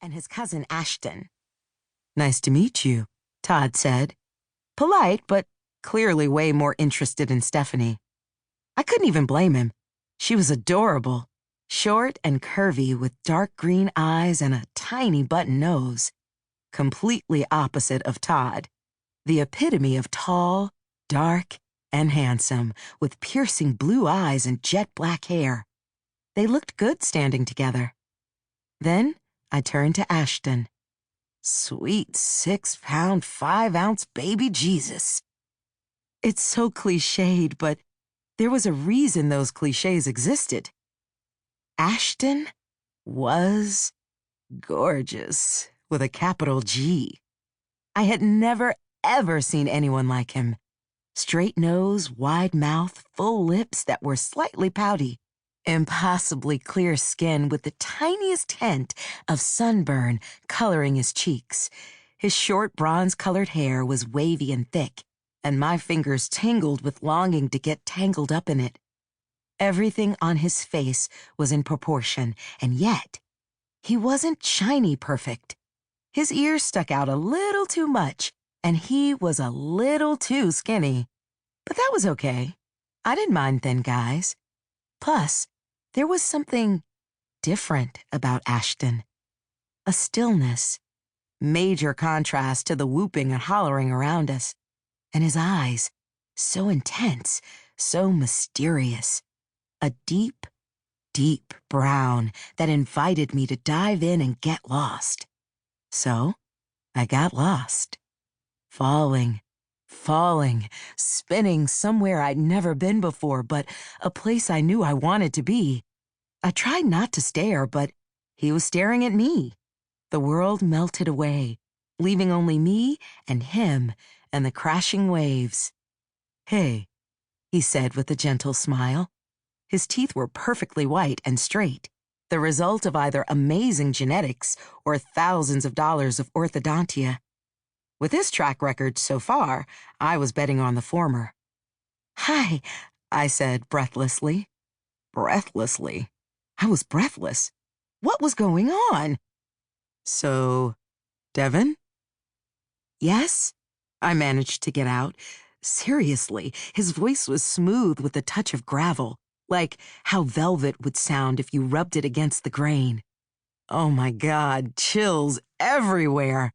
and his cousin Ashton. "Nice to meet you," Todd said. Polite, but clearly way more interested in Stephanie. I couldn't even blame him. She was adorable, short and curvy with dark green eyes and a tiny button nose. Completely opposite of Todd, the epitome of tall, dark, and handsome, with piercing blue eyes and jet black hair. They looked good standing together. Then I turned to Ashton. Sweet 6-pound, 5-ounce baby Jesus. It's so cliched, but there was a reason those cliches existed. Ashton was gorgeous, with a capital G. I had never, ever seen anyone like him. Straight nose, wide mouth, full lips that were slightly pouty. Impossibly clear skin with the tiniest hint of sunburn coloring his cheeks. His short bronze-colored hair was wavy and thick, and my fingers tingled with longing to get tangled up in it. Everything on his face was in proportion, and yet he wasn't shiny perfect. His ears stuck out a little too much, and he was a little too skinny. But that was okay. I didn't mind thin guys. Plus, there was something different about Ashton. A stillness. Major contrast to the whooping and hollering around us. And his eyes, so intense, so mysterious. A deep, deep brown that invited me to dive in and get lost. So, I got lost. Falling, spinning somewhere I'd never been before, but a place I knew I wanted to be. I tried not to stare, but he was staring at me. The world melted away, leaving only me and him and the crashing waves. "Hey," he said with a gentle smile. His teeth were perfectly white and straight, the result of either amazing genetics or thousands of dollars of orthodontia. With his track record so far, I was betting on the former. "Hi," I said breathlessly. Breathlessly? I was breathless. What was going on? "So, Devon?" "Yes?" I managed to get out. Seriously, his voice was smooth with a touch of gravel, like how velvet would sound if you rubbed it against the grain. Oh my God, chills everywhere.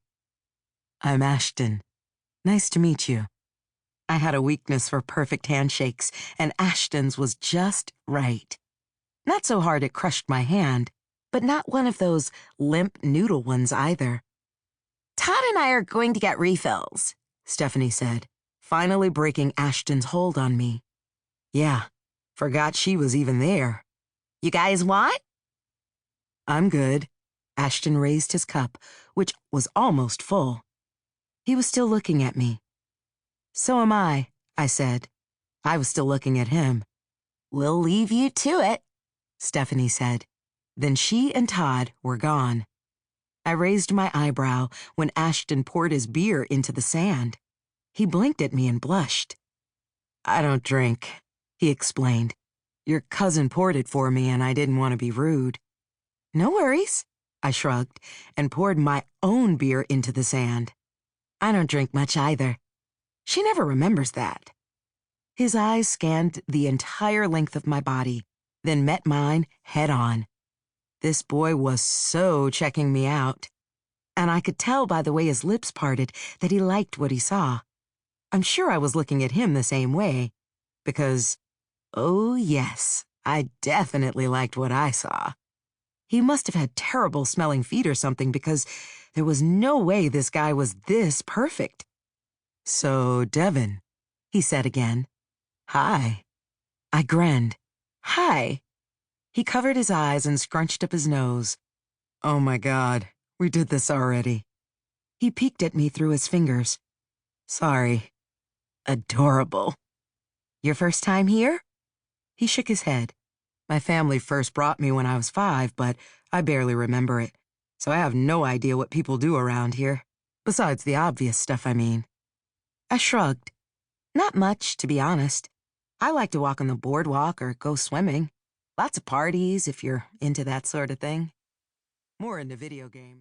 "I'm Ashton. Nice to meet you." I had a weakness for perfect handshakes, and Ashton's was just right. Not so hard it crushed my hand, but not one of those limp noodle ones either. "Todd and I are going to get refills," Stephanie said, finally breaking Ashton's hold on me. Yeah, forgot she was even there. "You guys want?" "I'm good." Ashton raised his cup, which was almost full. He was still looking at me. "So am I," I said. I was still looking at him. "We'll leave you to it," Stephanie said. Then she and Todd were gone. I raised my eyebrow when Ashton poured his beer into the sand. He blinked at me and blushed. "I don't drink," he explained. "Your cousin poured it for me and I didn't want to be rude." "No worries," I shrugged and poured my own beer into the sand. "I don't drink much either." She never remembers that. His eyes scanned the entire length of my body, then met mine head on. This boy was so checking me out. And I could tell by the way his lips parted that he liked what he saw. I'm sure I was looking at him the same way, because, oh yes, I definitely liked what I saw. He must have had terrible smelling feet or something, because there was no way this guy was this perfect. "So, Devon," he said again. "Hi." I grinned. "Hi." He covered his eyes and scrunched up his nose. "Oh my God, we did this already." He peeked at me through his fingers. "Sorry." Adorable. "Your first time here?" He shook his head. "My family first brought me when I was 5, but I barely remember it, so I have no idea what people do around here. Besides the obvious stuff, I mean." I shrugged. "Not much, to be honest. I like to walk on the boardwalk or go swimming. Lots of parties, if you're into that sort of thing. More into video games."